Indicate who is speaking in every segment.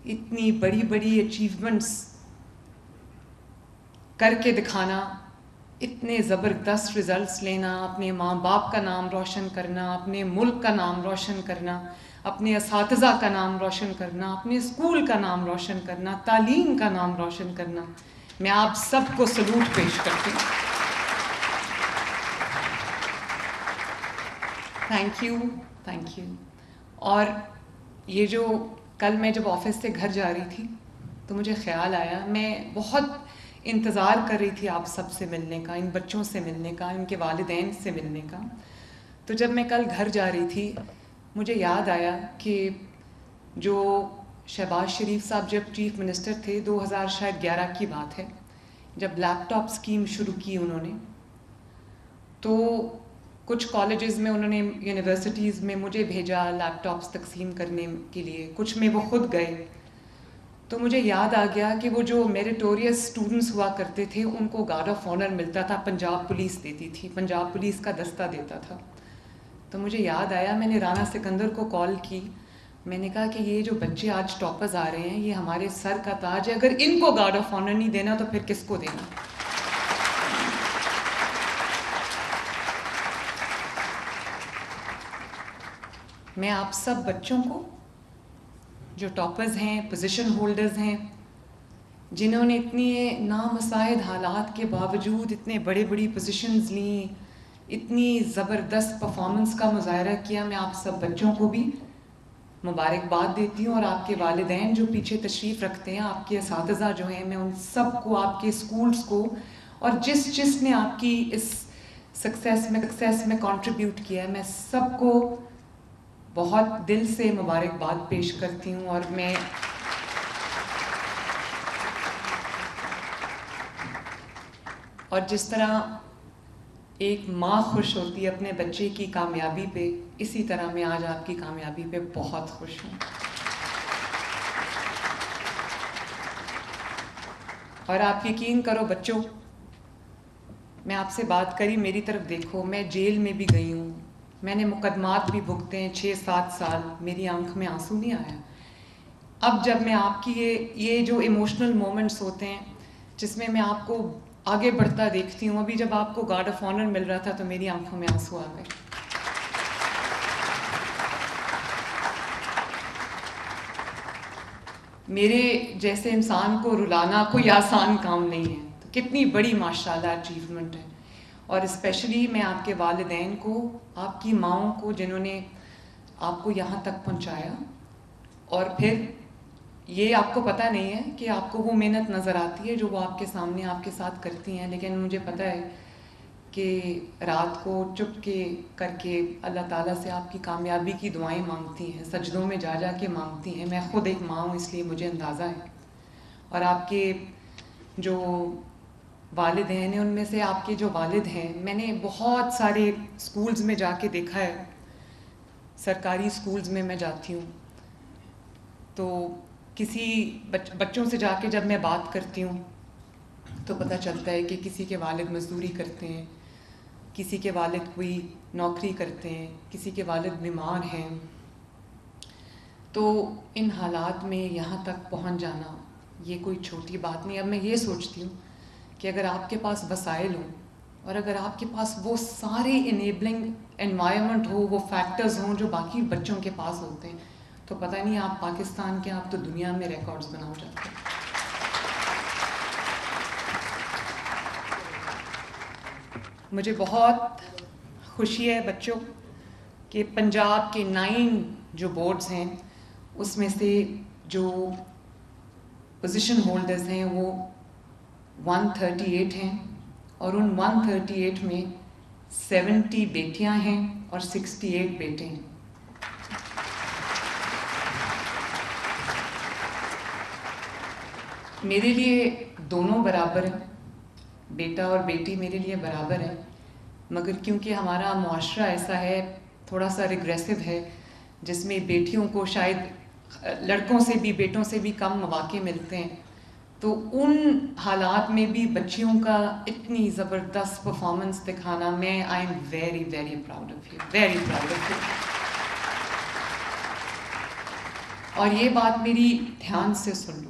Speaker 1: اتنی بڑی بڑی اچیومنٹس کر کے دکھانا، اتنے زبردست رزلٹس لینا، اپنے ماں باپ کا نام روشن کرنا، اپنے ملک کا نام روشن کرنا، اپنے اساتذہ کا نام روشن کرنا، اپنے اسکول کا نام روشن کرنا، تعلیم کا نام روشن کرنا، میں آپ سب کو سلوٹ پیش کرتی ہوں. Thank you, thank you. اور یہ جو کل میں جب آفس سے گھر جا رہی تھی تو مجھے خیال آیا، میں بہت انتظار کر رہی تھی آپ سب سے ملنے کا، ان بچوں سے ملنے کا، ان کے والدین سے ملنے کا. تو جب میں کل گھر جا رہی تھی مجھے یاد آیا کہ جو شہباز شریف صاحب جب چیف منسٹر تھے، 2011 کی بات ہے، جب لیپ ٹاپ اسکیم شروع کی انہوں نے، تو کچھ کالجز میں انہوں نے، یونیورسٹیز میں مجھے بھیجا لیپ ٹاپس تقسیم کرنے کے لیے، کچھ میں وہ خود گئے. تو مجھے یاد آ گیا کہ وہ جو میریٹوریس اسٹوڈنٹس ہوا کرتے تھے ان کو گارڈ آف آنر ملتا تھا، پنجاب پولیس دیتی تھی، پنجاب پولیس کا دستہ دیتا تھا. تو مجھے یاد آیا، میں نے رانا سکندر کو کال کی، میں نے کہا کہ یہ جو بچے آج ٹاپرز آ رہے ہیں یہ ہمارے سر کا تاج ہے، اگر ان کو گارڈ آف آنر نہیں دینا تو پھر کس کو دینا. میں آپ سب بچوں کو جو ٹاپرز ہیں، پوزیشن ہولڈرز ہیں، جنہوں نے اتنی نامساعد حالات کے باوجود اتنے بڑی بڑی پوزیشنز لیں، اتنی زبردست پرفارمنس کا مظاہرہ کیا، میں آپ سب بچوں کو بھی مبارکباد دیتی ہوں. اور آپ کے والدین جو پیچھے تشریف رکھتے ہیں، آپ کے اساتذہ جو ہیں، میں ان سب کو، آپ کے اسکولز کو، اور جس نے آپ کی اس سکسیس میں کنٹریبیوٹ کیا ہے، میں سب کو بہت دل سے مبارکباد پیش کرتی ہوں. اور جس طرح ایک ماں خوش ہوتی ہے اپنے بچے کی کامیابی پہ، اسی طرح میں آج آپ کی کامیابی پہ بہت خوش ہوں. اور آپ یقین کرو بچوں، میں آپ سے بات کری، میری طرف دیکھو، میں جیل میں بھی گئی ہوں، میں نے مقدمات بھی بھگتے ہیں 6-7 سال، میری آنکھ میں آنسو نہیں آیا. اب جب میں آپ کی یہ جو ایموشنل مومنٹس ہوتے ہیں جس میں میں آپ کو آگے بڑھتا دیکھتی ہوں، ابھی جب آپ کو گارڈ آف آنر مل رہا تھا تو میری آنکھوں میں آنسو آ گئے. میرے جیسے انسان کو رلانا کوئی آسان کام نہیں ہے، تو کتنی بڑی ماشاءاللہ اچیومنٹ ہے. اور اسپیشلی میں آپ کے والدین کو، آپ کی ماؤں کو، جنہوں نے آپ کو یہاں تک پہنچایا. اور پھر یہ آپ کو پتہ نہیں ہے کہ آپ کو وہ محنت نظر آتی ہے جو وہ آپ کے سامنے آپ کے ساتھ کرتی ہیں، لیکن مجھے پتہ ہے کہ رات کو چپ کے کر کے اللہ تعالیٰ سے آپ کی کامیابی کی دعائیں مانگتی ہیں، سجدوں میں جا جا کے مانگتی ہیں. میں خود ایک ماں ہوں، اس لیے مجھے اندازہ ہے. اور آپ کے جو والدین ہیں، ان میں سے آپ کے جو والد ہیں، میں نے بہت سارے اسکولز میں جا کے دیکھا ہے، سرکاری اسکولز میں جاتی ہوں تو کسی بچوں سے جا کے جب میں بات کرتی ہوں تو پتہ چلتا ہے کہ کسی کے والد مزدوری کرتے ہیں، کسی کے والد کوئی نوکری کرتے ہیں، کسی کے والد بیمار ہیں. تو ان حالات میں یہاں تک پہنچ جانا یہ کوئی چھوٹی بات نہیں. اب میں یہ سوچتی ہوں کہ اگر آپ کے پاس وسائل ہوں اور اگر آپ کے پاس وہ سارے انیبلنگ انوائرمنٹ ہو، وہ فیکٹرز ہوں جو باقی بچوں کے پاس ہوتے ہیں، تو پتہ نہیں آپ پاکستان کے، آپ تو دنیا میں ریکارڈز بنا جاتے ہیں. مجھے بہت خوشی ہے بچوں کہ پنجاب کے 9 جو بورڈز ہیں اس میں سے جو پوزیشن ہولڈرز ہیں وہ 138 ہیں، اور ان 138 میں 70 بیٹیاں ہیں اور 68 بیٹے ہیں. میرے لیے دونوں برابر ہیں، بیٹا اور بیٹی میرے لیے برابر ہیں، مگر کیونکہ ہمارا معاشرہ ایسا ہے، تھوڑا سا ریگریسو ہے، جس میں بیٹیوں کو شاید لڑکوں سے بھی، بیٹوں سے بھی کم مواقع ملتے ہیں، تو ان حالات میں بھی بچیوں کا اتنی زبردست پرفارمنس دکھانا، میں I am very very proud of you, very proud of you. اور یہ بات میری دھیان سے سن لو،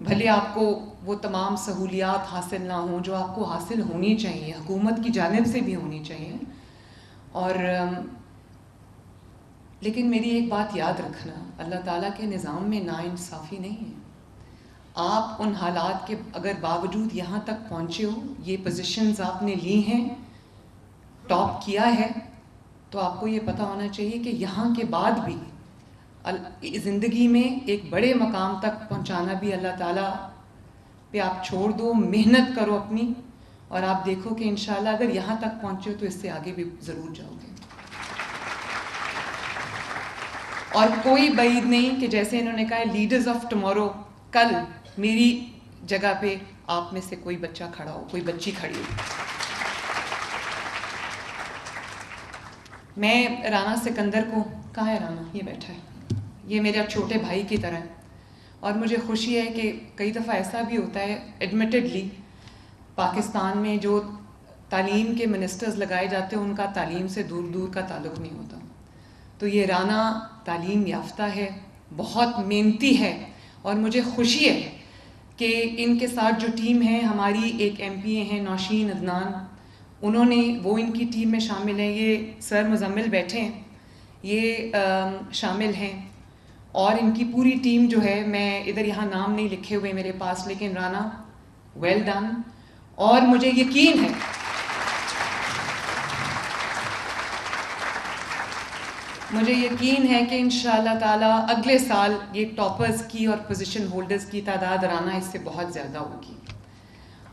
Speaker 1: بھلے آپ کو وہ تمام سہولیات حاصل نہ ہوں جو آپ کو حاصل ہونی چاہیے، حکومت کی جانب سے بھی ہونی چاہیے، اور لیکن میری ایک بات یاد رکھنا، اللہ تعالیٰ کے نظام میں ناانصافی نہیں ہے. آپ ان حالات کے اگر باوجود یہاں تک پہنچے ہو، یہ پوزیشنز آپ نے لی ہیں، ٹاپ کیا ہے، تو آپ کو یہ پتہ ہونا چاہیے کہ یہاں کے بعد بھی زندگی میں ایک بڑے مقام تک پہنچانا بھی اللہ تعالیٰ پہ آپ چھوڑ دو، محنت کرو اپنی، اور آپ دیکھو کہ انشاءاللہ اگر یہاں تک پہنچے ہو تو اس سے آگے بھی ضرور جاؤ گے. اور کوئی بعید نہیں کہ جیسے انہوں نے کہا لیڈرز آف ٹمورو، کل میری جگہ پہ آپ میں سے کوئی بچہ کھڑا ہو، کوئی بچی کھڑی ہو. میں رانا سکندر کو، کہاں ہے رانا؟ یہ بیٹھا ہے، یہ میرے چھوٹے بھائی کی طرح ہے، اور مجھے خوشی ہے کہ کئی دفعہ ایسا بھی ہوتا ہے ایڈمیٹڈلی پاکستان میں جو تعلیم کے منسٹرز لگائے جاتے ہیں ان کا تعلیم سے دور دور کا تعلق نہیں ہوتا. تو یہ رانا تعلیم یافتہ ہے، بہت محنتی ہے، اور مجھے خوشی ہے کہ ان کے ساتھ جو ٹیم ہے، ہماری ایک ایم پی اے ہیں نوشین عدنان، انہوں نے، وہ ان کی ٹیم میں شامل ہیں. یہ سر مزمل بیٹھے ہیں، یہ شامل ہیں، اور ان کی پوری ٹیم جو ہے، میں ادھر یہاں نام نہیں لکھے ہوئے میرے پاس، لیکن رانا ویل ڈن. اور مجھے یقین ہے کہ انشاءاللہ تعالیٰ اگلے سال یہ ٹاپرز کی اور پوزیشن ہولڈرز کی تعداد رانا اس سے بہت زیادہ ہوگی.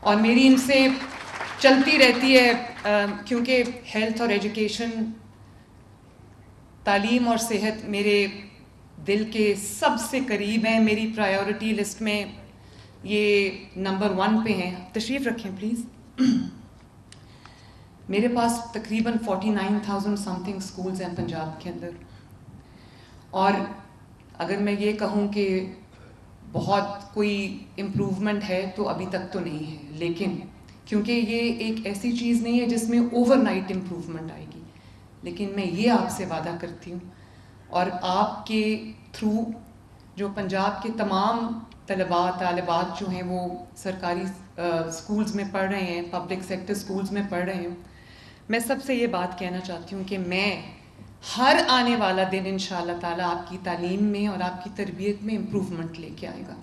Speaker 1: اور میری ان سے چلتی رہتی ہے، کیونکہ ہیلتھ اور ایجوکیشن، تعلیم اور صحت میرے دل کے سب سے قریب ہیں. میری پرائیورٹی لسٹ میں یہ نمبر 1 پہ ہیں. تشریف رکھیں پلیز. میرے پاس تقریباً 49,000 سم تھنگ اسکولز ہیں پنجاب کے اندر، اور اگر میں یہ کہوں کہ بہت کوئی امپروومنٹ ہے تو ابھی تک تو نہیں ہے، لیکن کیونکہ یہ ایک ایسی چیز نہیں ہے جس میں اوور نائٹ امپروومنٹ آئے گی، لیکن میں یہ آپ سے وعدہ کرتی ہوں، اور آپ کے تھرو جو پنجاب کے تمام طلباء طالبات جو ہیں وہ سرکاری اسکولز میں پڑھ رہے ہیں، پبلک سیکٹر اسکولز میں پڑھ رہے ہیں، میں سب سے یہ بات کہنا چاہتی ہوں کہ میں ہر آنے والا دن انشاءاللہ تعالیٰ آپ کی تعلیم میں اور آپ کی تربیت میں امپروومنٹ لے کے آئے گا.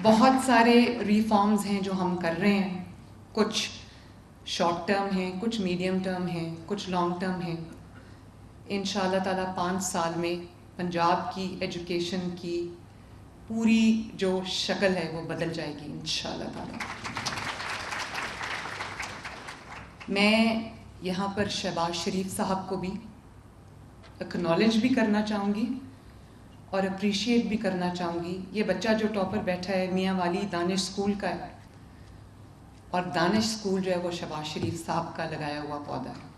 Speaker 1: بہت سارے ریفارمز ہیں جو ہم کر رہے ہیں، کچھ شارٹ ٹرم ہیں، کچھ میڈیم ٹرم ہیں، کچھ لانگ ٹرم ہیں. انشاءاللہ تعالیٰ 5 سال میں پنجاب کی ایجوکیشن کی پوری جو شکل ہے وہ بدل جائے گی انشاءاللہ تعالیٰ. میں یہاں پر شہباز شریف صاحب کو بھی اکنالج بھی کرنا چاہوں گی اور اپریشیٹ بھی کرنا چاہوں گی. یہ بچہ جو ٹاپر بیٹھا ہے میاں والی دانش اسکول کا ہے، اور دانش اسکول جو ہے وہ شہباز شریف صاحب کا لگایا ہوا پودا ہے.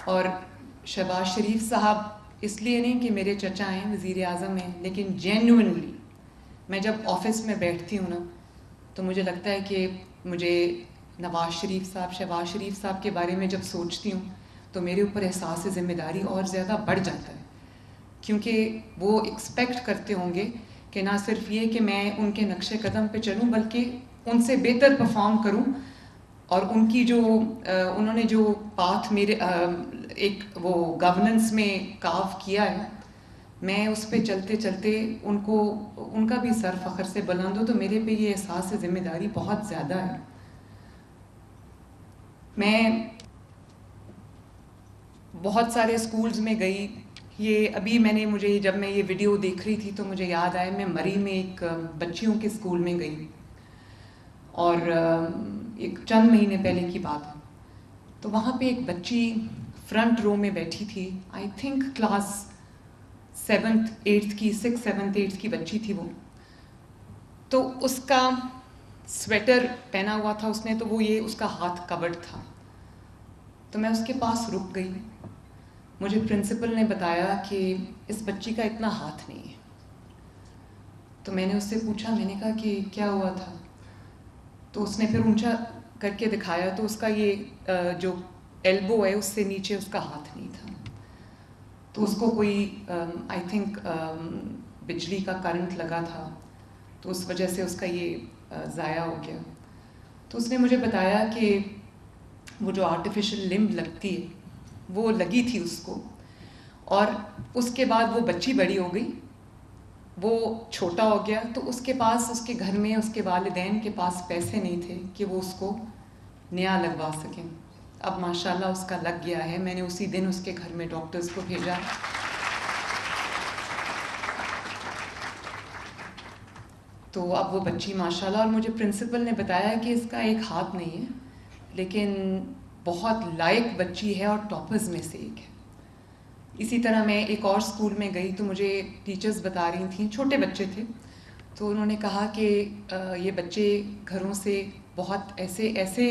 Speaker 1: اور شہباز شریف صاحب اس لیے نہیں کہ میرے چچا ہیں، وزیر اعظم ہیں، لیکن جینوئنلی میں جب آفس میں بیٹھتی ہوں نا تو مجھے لگتا ہے کہ مجھے نواز شریف صاحب، شہباز شریف صاحب کے بارے میں جب سوچتی ہوں تو میرے اوپر احساس ذمہ داری اور زیادہ بڑھ جاتا ہے، کیونکہ وہ ایکسپیکٹ کرتے ہوں گے کہ نہ صرف یہ کہ میں ان کے نقش قدم پہ چلوں بلکہ ان سے بہتر پرفارم کروں، اور ان کی جو انہوں نے جو پاتھ میرے ایک وہ گورننس میں کاف کیا ہے، میں اس پہ چلتے چلتے ان کا بھی سر فخر سے بلند ہو، تو میرے پہ یہ احساس ذمہ داری بہت زیادہ ہے. میں بہت سارے اسکولز میں گئی. یہ ابھی مجھے جب میں یہ ویڈیو دیکھ رہی تھی تو مجھے یاد آیا، میں مری میں ایک بچیوں کے اسکول میں گئی، اور ایک چند مہینے پہلے کی بات ہے. تو وہاں پہ ایک بچی فرنٹ رو میں بیٹھی تھی، I think class 7th 8th کی، 6th 7th 8th کی بچی تھی وہ. تو اس کا سویٹر پہنا ہوا تھا اس نے، تو وہ یہ اس کا ہاتھ کورڈ تھا. تو میں اس کے پاس رک گئی. مجھے پرنسپل نے بتایا کہ اس بچی کا اتنا ہاتھ نہیں ہے. تو میں نے اس سے پوچھا، میں نے کہا کہ کیا ہوا تھا؟ تو اس نے پھر اونچا کر کے دکھایا، تو اس کا یہ جو ایلبو ہے اس سے نیچے اس کا ہاتھ نہیں تھا. تو اس کو کوئی آئی تھنک بجلی کا کرنٹ لگا تھا, تو اس وجہ سے اس کا یہ ضائع ہو گیا. تو اس نے مجھے بتایا کہ وہ جو آرٹیفیشل لمب لگتی ہے وہ لگی تھی اس کو, اور اس کے بعد وہ بچی بڑی ہو گئی, وہ چھوٹا ہو گیا, تو اس کے پاس اس کے گھر میں اس کے والدین کے پاس پیسے نہیں تھے کہ وہ اس کو نیا لگوا سکیں. اب ماشاءاللہ اس کا لگ گیا ہے. میں نے اسی دن اس کے گھر میں ڈاکٹرز کو بھیجا. تو اب وہ بچی ماشاءاللہ, اور مجھے پرنسپل نے بتایا کہ اس کا ایک ہاتھ نہیں ہے لیکن بہت لائق بچی ہے اور ٹاپرز میں سے ایک ہے. اسی طرح میں ایک اور اسکول میں گئی تو مجھے ٹیچرز بتا رہی تھیں, چھوٹے بچے تھے, تو انہوں نے کہا کہ یہ بچے گھروں سے بہت ایسے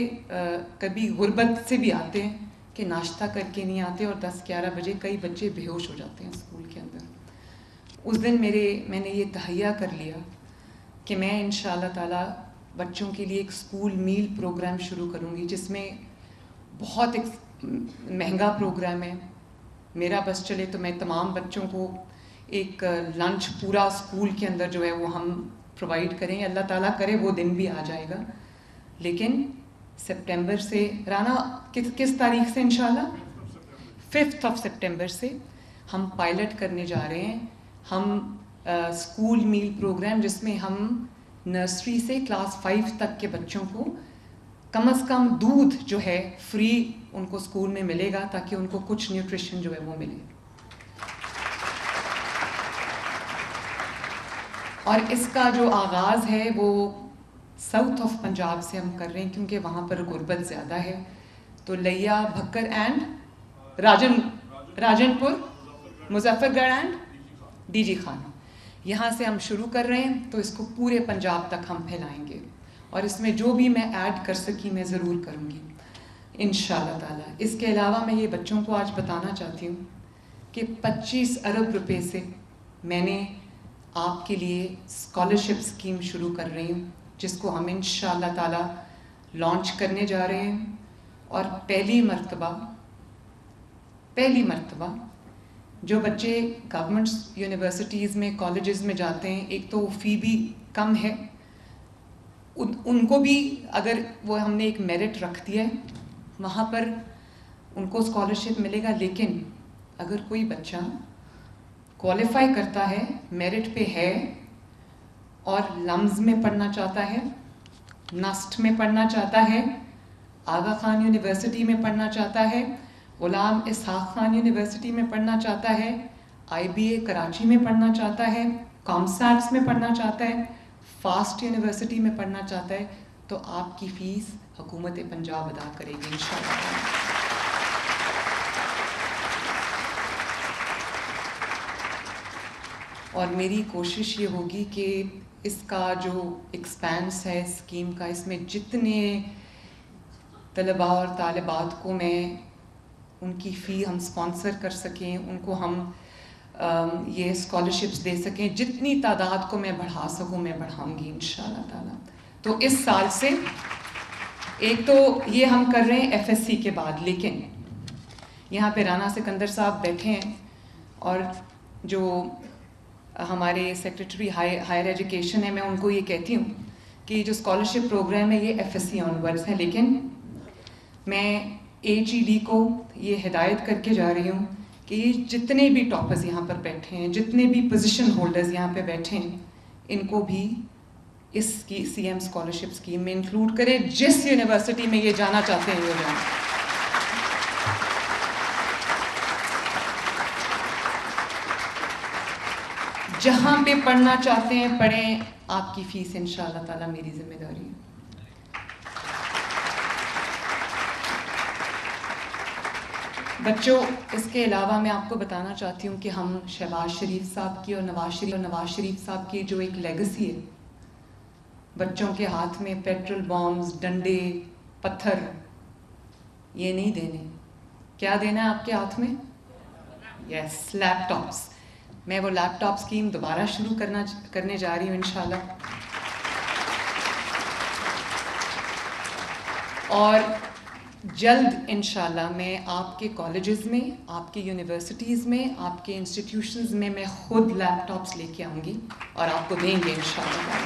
Speaker 1: کبھی غربت سے بھی آتے ہیں کہ ناشتہ کر کے نہیں آتے, اور 10-11 بجے کئی بچے بے ہوش ہو جاتے ہیں اسکول کے اندر. اس دن میں نے یہ تہیہ کر لیا کہ میں انشاءاللہ تعالی بچوں کے لیے ایک اسکول میل پروگرام شروع کروں گی, جس میں بہت ایک مہنگا پروگرام ہے. میرا بس چلے تو میں تمام بچوں کو ایک لنچ پورا اسکول کے اندر جو ہے وہ ہم پرووائڈ کریں. اللہ تعالیٰ کرے وہ دن بھی آ جائے گا. لیکن سپٹمبر سے, رانا کس تاریخ سے انشاءاللہ 5 سپٹمبر سے ہم پائلٹ کرنے جا رہے ہیں ہم اسکول میل پروگرام, جس میں ہم نرسری سے کلاس 5 تک کے بچوں کو کم از کم دودھ جو ہے فری ان کو اسکول میں ملے گا, تاکہ ان کو کچھ نیوٹریشن جو ہے وہ ملے. اور اس کا جو آغاز ہے وہ ساؤتھ آف پنجاب سے ہم کر رہے ہیں, کیونکہ وہاں پر غربت زیادہ ہے. تو لیا بھکر اینڈ راجن پور, مظفر گڑھ اینڈ ڈی جی خانہ, یہاں سے ہم شروع کر رہے ہیں. تو اس کو پورے پنجاب تک ہم پھیلائیں گے, اور اس میں جو بھی میں ایڈ کر سکی میں ضرور کروں گی انشاءاللہ تعالیٰ. اس کے علاوہ میں یہ بچوں کو آج بتانا چاہتی ہوں کہ 25 ارب روپے سے میں نے آپ کے لیے اسکالرشپ اسکیم شروع کر رہی ہوں, جس کو ہم انشاءاللہ تعالیٰ لانچ کرنے جا رہے ہیں. اور پہلی مرتبہ جو بچے گورنمنٹ یونیورسٹیز میں کالجز میں جاتے ہیں, ایک تو فی بھی کم ہے, ان کو بھی اگر وہ ہم نے ایک میرٹ رکھ دیا ہے وہاں پر ان کو اسکالرشپ ملے گا. لیکن اگر کوئی بچہ کوالیفائی کرتا ہے, میرٹ پہ ہے, اور لمز میں پڑھنا چاہتا ہے, نسٹ میں پڑھنا چاہتا ہے, آغا خان یونیورسٹی میں پڑھنا چاہتا ہے, غلام اسحاق خان یونیورسٹی میں پڑھنا چاہتا ہے, آئی بی اے کراچی میں پڑھنا چاہتا ہے, کامسیٹس میں پڑھنا چاہتا ہے, فاسٹ یونیورسٹی میں پڑھنا چاہتا ہے, تو آپ کی فیس حکومت پنجاب ادا کرے گی انشاءاللہ. اور میری کوشش یہ ہوگی کہ اس کا جو ایکسپینس ہے اسکیم کا, اس میں جتنے طلباء اور طالبات کو میں ان کی فی ہم سپانسر کر سکیں, ان کو ہم یہ اسکالرشپس دے سکیں, جتنی تعداد کو میں بڑھا سکوں میں بڑھاؤں گی انشاءاللہ تعالیٰ. تو اس سال سے ایک تو یہ ہم کر رہے ہیں ایف ایس سی کے بعد, لیکن یہاں پہ رانا سکندر صاحب بیٹھے ہیں, اور جو ہمارے سیکریٹری ہائر ایجوکیشن ہے, میں ان کو یہ کہتی ہوں کہ جو اسکالرشپ پروگرام ہے یہ ایف ایس سی آنورڈس ہے. لیکن میں ایچ ای ڈی کو یہ ہدایت کر کے جا رہی ہوں کہ یہ جتنے بھی ٹاپرز یہاں پر بیٹھے ہیں, جتنے بھی پوزیشن ہولڈرز یہاں پہ بیٹھے ہیں, ان کو بھی اس کی سی ایم اسکالرشپ اسکیم میں انکلوڈ کریں. جس یونیورسٹی میں یہ جانا چاہتے ہیں وہ جائیں. جہاں پہ پڑھنا چاہتے ہیں پڑھیں, آپ کی فیس انشاءاللہ تعالیٰ میری ذمہ داری ہے. بچوں, اس کے علاوہ میں آپ کو بتانا چاہتی ہوں کہ ہم شہباز شریف صاحب کی اور نواز شریف صاحب کی جو ایک لیگسی ہے, بچوں کے ہاتھ میں پیٹرول بامز, ڈنڈے, پتھر, یہ نہیں دینے. کیا دینا ہے آپ کے ہاتھ میں؟ یس, لیپ ٹاپس. میں وہ لیپ ٹاپ اسکیم دوبارہ شروع کرنے جا رہی ہوں انشاءاللہ. اور جلد انشاءاللہ میں آپ کے کالجز میں، آپ کے یونیورسٹیز میں، آپ کے انسٹیٹیوشنز میں خود لیپ ٹاپس لے کے آؤں گی اور آپ کو دیں گے انشاءاللہ.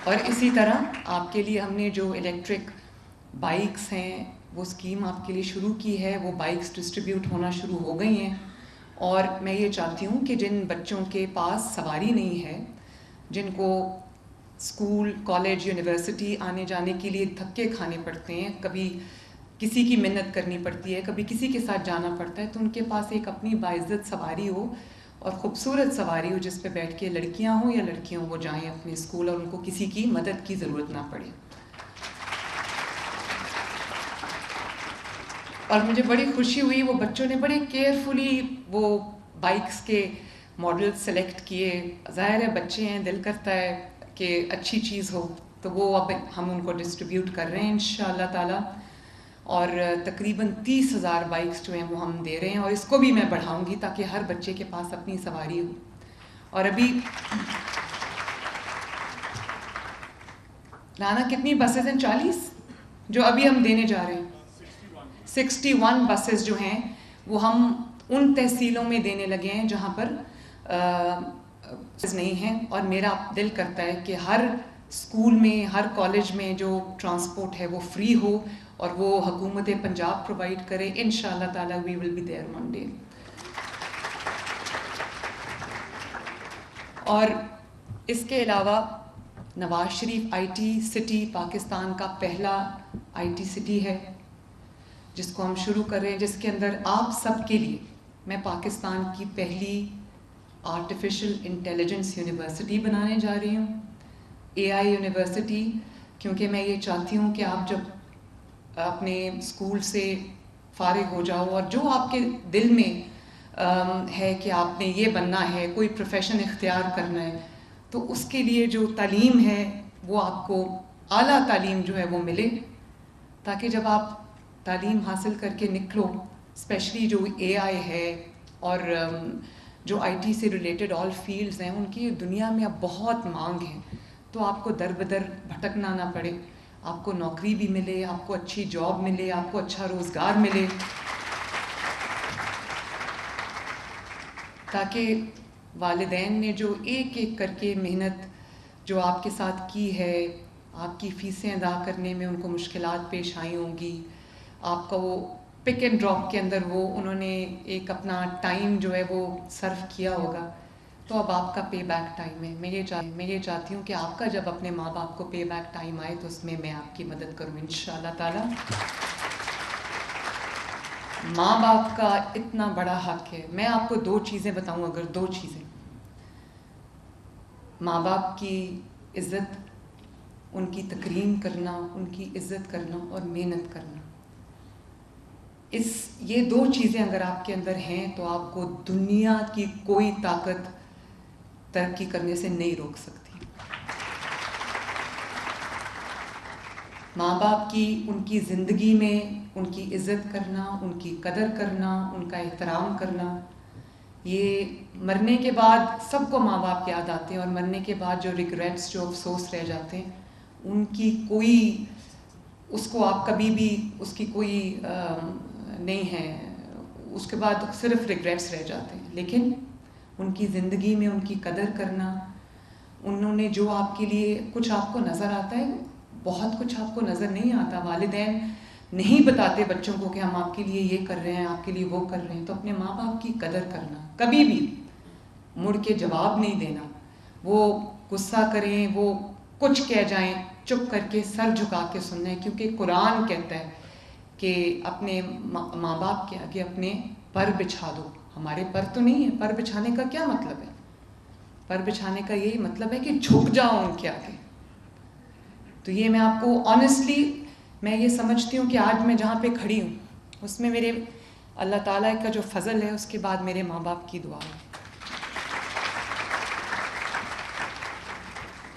Speaker 1: اور اسی طرح آپ کے لیے ہم نے جو الیکٹرک بائکس ہیں وہ اسکیم آپ کے لیے شروع کی ہے. وہ بائکس ڈسٹریبیوٹ ہونا شروع ہو گئی ہیں، اور میں یہ چاہتی ہوں کہ جن بچوں کے پاس سواری نہیں ہے، جن کو اسکول، کالج، یونیورسٹی آنے جانے کے لیے تھکے کھانے پڑتے ہیں، کبھی کسی کی منت کرنی پڑتی ہے، کبھی کسی کے ساتھ جانا پڑتا ہے، تو ان کے پاس ایک اپنی باعزت سواری ہو، اور خوبصورت سواری ہو جس پہ بیٹھ کے لڑکیاں ہوں یا لڑکے ہوں وہ جائیں اپنے اسکول، اور ان کو کسی کی مدد کی ضرورت نہ پڑے. اور مجھے بڑی خوشی ہوئی، وہ بچوں نے بڑے کیئرفلی وہ بائکس کے ماڈل سلیکٹ کیے. ظاہر ہے بچے ہیں، دل کرتا ہے کہ اچھی چیز ہو، تو وہ اب ہم ان کو ڈسٹریبیوٹ کر رہے ہیں انشاءاللہ تعالیٰ. اور تقریباً 30,000 بائکس جو ہیں وہ ہم دے رہے ہیں، اور اس کو بھی میں بڑھاؤں گی تاکہ ہر بچے کے پاس اپنی سواری ہو. اور ابھی لانا کتنی بسز ہیں؟ 40 جو ابھی ہم دینے جا رہے ہیں. 61 بسز جو ہیں وہ ہم ان تحصیلوں میں دینے لگے ہیں جہاں پر نہیں ہیں، اور میرا دل کرتا ہے کہ ہر اسکول میں، ہر کالج میں جو ٹرانسپورٹ ہے وہ فری ہو، اور وہ حکومت پنجاب پرووائڈ کرے. انشاءاللہ تعالیٰ we will be there one day. اور اس کے علاوہ Nawaz Sharif I T city Pakistan کا پہلا آئی ٹی سٹی ہے جس کو ہم شروع کر رہے ہیں، جس کے اندر آپ سب کے لیے میں پاکستان کی پہلی آرٹیفیشل انٹیلیجنس یونیورسٹی بنانے جا رہی ہوں، اے آئی یونیورسٹی. کیونکہ میں یہ چاہتی ہوں کہ آپ جب اپنے اسکول سے فارغ ہو جاؤ، اور جو آپ کے دل میں ہے کہ آپ نے یہ بننا ہے، کوئی پروفیشن اختیار کرنا ہے، تو اس کے لیے جو تعلیم ہے وہ آپ کو اعلیٰ تعلیم جو ہے وہ ملے، تاکہ جب آپ تعلیم حاصل کر کے نکلو، اسپیشلی جو اے آئی ہے اور جو آئی ٹی سے ریلیٹڈ آل فیلڈز ہیں، ان کی دنیا میں اب بہت مانگ ہے، تو آپ کو در بدر بھٹکنا نہ پڑے، آپ کو نوکری بھی ملے، آپ کو اچھی جاب ملے، آپ کو اچھا روزگار ملے، تاکہ والدین نے جو ایک ایک کر کے محنت جو آپ کے ساتھ کی ہے، آپ کی فیسیں ادا کرنے میں ان کو مشکلات پیش آئی ہوں گی، آپ کا وہ پک اینڈ ڈراپ کے اندر وہ انہوں نے ایک اپنا ٹائم جو ہے وہ صرف کیا ہوگا، تو اب آپ کا پے بیک ٹائم ہے. میں یہ چاہتی ہوں کہ آپ کا جب اپنے ماں باپ کو پے بیک ٹائم آئے تو اس میں میں آپ کی مدد کروں انشاءاللہ تعالیٰ. ماں باپ کا اتنا بڑا حق ہے. میں آپ کو 2 چیزیں بتاؤں، اگر 2 چیزیں، ماں باپ کی عزت، ان کی تکریم کرنا، ان کی عزت کرنا اور محنت کرنا، یہ 2 چیزیں اگر آپ کے اندر ہیں تو آپ کو دنیا کی کوئی طاقت ترقی کرنے سے نہیں روک سکتی. ماں باپ کی، ان کی زندگی میں ان کی عزت کرنا، ان کی قدر کرنا، ان کا احترام کرنا، یہ مرنے کے بعد سب کو ماں باپ یاد آتے ہیں، اور مرنے کے بعد جو ریگریٹس، جو افسوس رہ جاتے ہیں، ان کی کوئی، اس کو آپ کبھی بھی اس کی کوئی نہیں ہے، اس کے بعد صرف ریگریٹس رہ جاتے ہیں. لیکن ان کی زندگی میں ان کی قدر کرنا، انہوں نے جو آپ کے لیے، کچھ آپ کو نظر آتا ہے، بہت کچھ آپ کو نظر نہیں آتا. والدین نہیں بتاتے بچوں کو کہ ہم آپ کے لیے یہ کر رہے ہیں، آپ کے لیے وہ کر رہے ہیں. تو اپنے ماں باپ کی قدر کرنا، کبھی بھی مڑ کے جواب نہیں دینا. وہ غصہ کریں، وہ کچھ کہہ جائیں، چپ کر کے سر جھکا کے سننا ہے، کیونکہ قرآن کہتا ہے کہ اپنے ماں باپ کے آگے اپنے پر بچھا دو. ہمارے پر تو نہیں ہے. پر بچھانے کا کیا مطلب ہے؟ پر بچھانے کا یہی مطلب ہے کہ جھک جاؤ ان کے آگے. تو یہ میں آپ کو آنیسٹلی، میں یہ سمجھتی ہوں کہ آج میں جہاں پہ کھڑی ہوں اس میں میرے اللہ تعالیٰ کا جو فضل ہے، اس کے بعد میرے ماں باپ کی دعا ہے.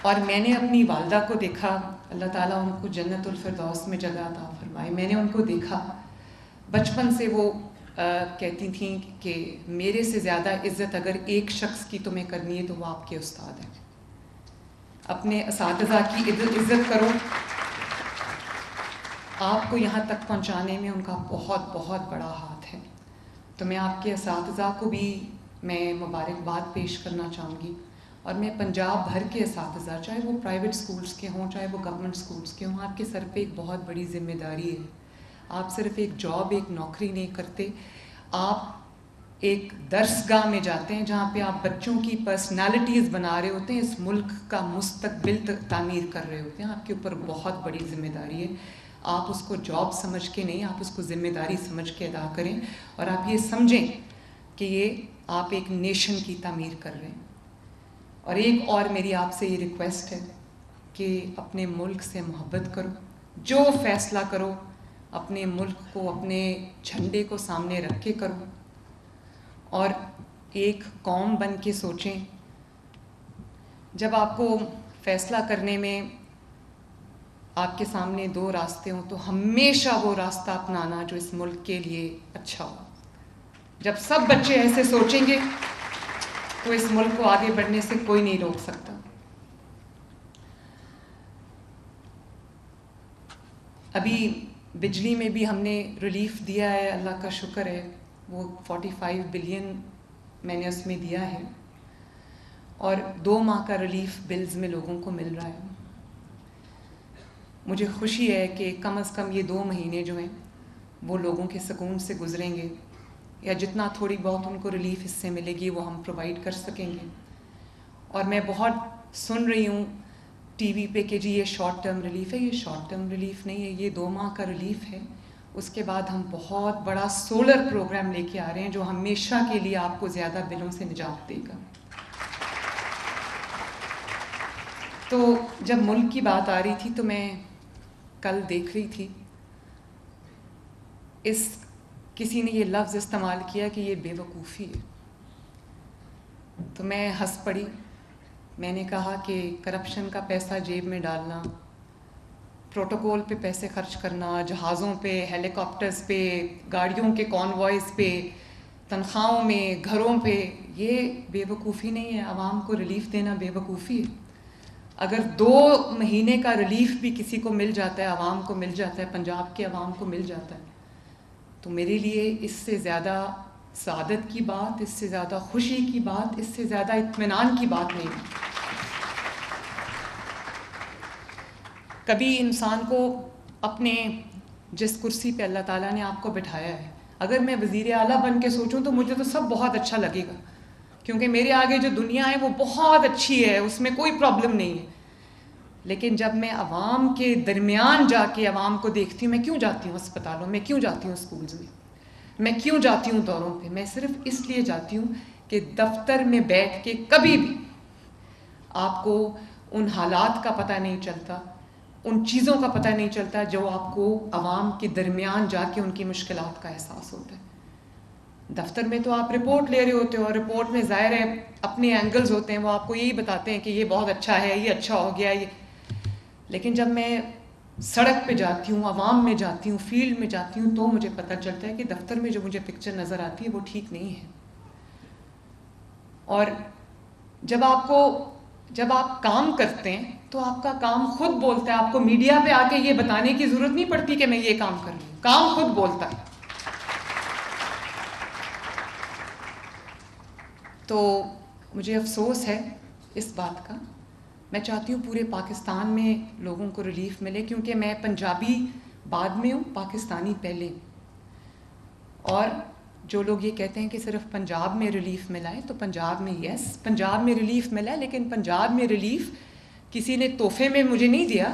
Speaker 1: اور میں نے اپنی والدہ کو دیکھا، اللہ تعالیٰ ان کو جنت الفردوس میں جگہ عطا فرمائے. میں نے ان کو دیکھا بچپن سے، وہ کہتی تھیں کہ میرے سے زیادہ عزت اگر ایک شخص کی تمہیں کرنی ہے تو وہ آپ کے استاد ہیں. اپنے اساتذہ کی عزت کرو، آپ کو یہاں تک پہنچانے میں ان کا بہت بہت بڑا ہاتھ ہے. تو میں آپ کے اساتذہ کو بھی میں مبارکباد پیش کرنا چاہوں گی, اور میں پنجاب بھر کے اساتذہ, چاہے وہ پرائیویٹ سکولز کے ہوں چاہے وہ گورنمنٹ سکولز کے ہوں, آپ کے سر پہ ایک بہت بڑی ذمہ داری ہے. آپ صرف ایک جاب, ایک نوکری نہیں کرتے, آپ ایک درسگاہ میں جاتے ہیں جہاں پہ آپ بچوں کی پرسنالٹیز بنا رہے ہوتے ہیں, اس ملک کا مستقبل تعمیر کر رہے ہوتے ہیں. آپ کے اوپر بہت بڑی ذمہ داری ہے. آپ اس کو جاب سمجھ کے نہیں, آپ اس کو ذمہ داری سمجھ کے ادا کریں, اور آپ یہ سمجھیں کہ یہ آپ ایک نیشن کی تعمیر کر رہے ہیں. اور ایک اور میری آپ سے یہ ریکویسٹ ہے کہ اپنے ملک سے محبت کرو, جو فیصلہ کرو اپنے ملک کو, اپنے جھنڈے کو سامنے رکھ کے کرو, اور ایک قوم بن کے سوچیں. جب آپ کو فیصلہ کرنے میں آپ کے سامنے دو راستے ہوں تو ہمیشہ وہ راستہ اپنانا جو اس ملک کے لیے اچھا ہو. جب سب بچے ایسے سوچیں گے تو اس ملک کو آگے بڑھنے سے کوئی نہیں روک سکتا. ابھی بجلی میں بھی ہم نے ریلیف دیا ہے, اللہ کا شکر ہے, وہ 45 بلین میں نے اس میں دیا ہے, اور 2 ماہ کا ریلیف بلز میں لوگوں کو مل رہا ہے. مجھے خوشی ہے کہ کم از کم یہ 2 مہینے جو ہیں وہ لوگوں کے سکون سے گزریں گے, یا جتنا تھوڑی بہت ان کو ریلیف اس سے ملے گی وہ ہم پرووائڈ کر سکیں گے. اور میں بہت سن رہی ہوں ٹی وی پہ کہ جی یہ شارٹ ٹرم ریلیف ہے. یہ شارٹ ٹرم ریلیف نہیں ہے, یہ 2 ماہ کا ریلیف ہے. اس کے بعد ہم بہت بڑا سولر پروگرام لے کے آ رہے ہیں جو ہمیشہ کے لیے آپ کو زیادہ بلوں سے نجات دے گا. تو جب ملک کی بات آ رہی تھی تو میں کل دیکھ رہی تھی, کسی نے یہ لفظ استعمال کیا کہ یہ بے وقوفی ہے, تو میں ہنس پڑی. میں نے کہا کہ کرپشن کا پیسہ جیب میں ڈالنا, پروٹوکول پہ پیسے خرچ کرنا, جہازوں پہ, ہیلی کاپٹرز پہ, گاڑیوں کے کانوائز پہ, تنخواہوں میں, گھروں پہ, یہ بے وقوفی نہیں ہے. عوام کو ریلیف دینا بے وقوفی ہے. اگر 2 مہینے کا ریلیف بھی کسی کو مل جاتا ہے, عوام کو مل جاتا ہے, پنجاب کے عوام کو مل جاتا ہے, تو میرے لیے اس سے زیادہ سعادت کی بات, اس سے زیادہ خوشی کی بات, اس سے زیادہ اطمینان کی بات نہیں ہے. کبھی انسان کو اپنے جس کرسی پہ اللہ تعالیٰ نے آپ کو بٹھایا ہے, اگر میں وزیر اعلیٰ بن کے سوچوں تو مجھے تو سب بہت اچھا لگے گا, کیونکہ میرے آگے جو دنیا ہے وہ بہت اچھی ہے, اس میں کوئی پرابلم نہیں ہے. لیکن جب میں عوام کے درمیان جا کے عوام کو دیکھتی ہوں, میں کیوں جاتی ہوں اسپتالوں میں, کیوں جاتی ہوں اسکولز میں کیوں جاتی ہوں دوروں پہ, میں صرف اس لیے جاتی ہوں کہ دفتر میں بیٹھ کے کبھی بھی آپ کو ان حالات کا پتہ نہیں چلتا, ان چیزوں کا پتہ نہیں چلتا جو آپ کو عوام کے درمیان جا کے ان کی مشکلات کا احساس ہوتا ہے. دفتر میں تو آپ رپورٹ لے رہے ہوتے ہو, اور رپورٹ میں ظاہر ہے اپنے اینگلز ہوتے ہیں, وہ آپ کو یہی بتاتے ہیں کہ یہ بہت اچھا ہے, یہ اچھا ہو گیا یہ. لیکن جب میں سڑک پہ جاتی ہوں, عوام میں جاتی ہوں, فیلڈ میں جاتی ہوں, تو مجھے پتہ چلتا ہے کہ دفتر میں جو مجھے پکچر نظر آتی ہے وہ ٹھیک نہیں ہے. اور جب آپ کام کرتے ہیں تو آپ کا کام خود بولتا ہے. آپ کو میڈیا پہ آ کے یہ بتانے کی ضرورت نہیں پڑتی کہ میں یہ کام کر رہی ہوں, کام خود بولتا ہے. تو مجھے افسوس ہے اس بات کا. میں چاہتی ہوں پورے پاکستان میں لوگوں کو ریلیف ملے, کیونکہ میں پنجابی بعد میں ہوں, پاکستانی پہلے. اور جو لوگ یہ کہتے ہیں کہ صرف پنجاب میں ریلیف ملا ہے, تو پنجاب میں یس, پنجاب میں ریلیف ملا ہے, لیکن پنجاب میں ریلیف کسی نے تحفے میں مجھے نہیں دیا,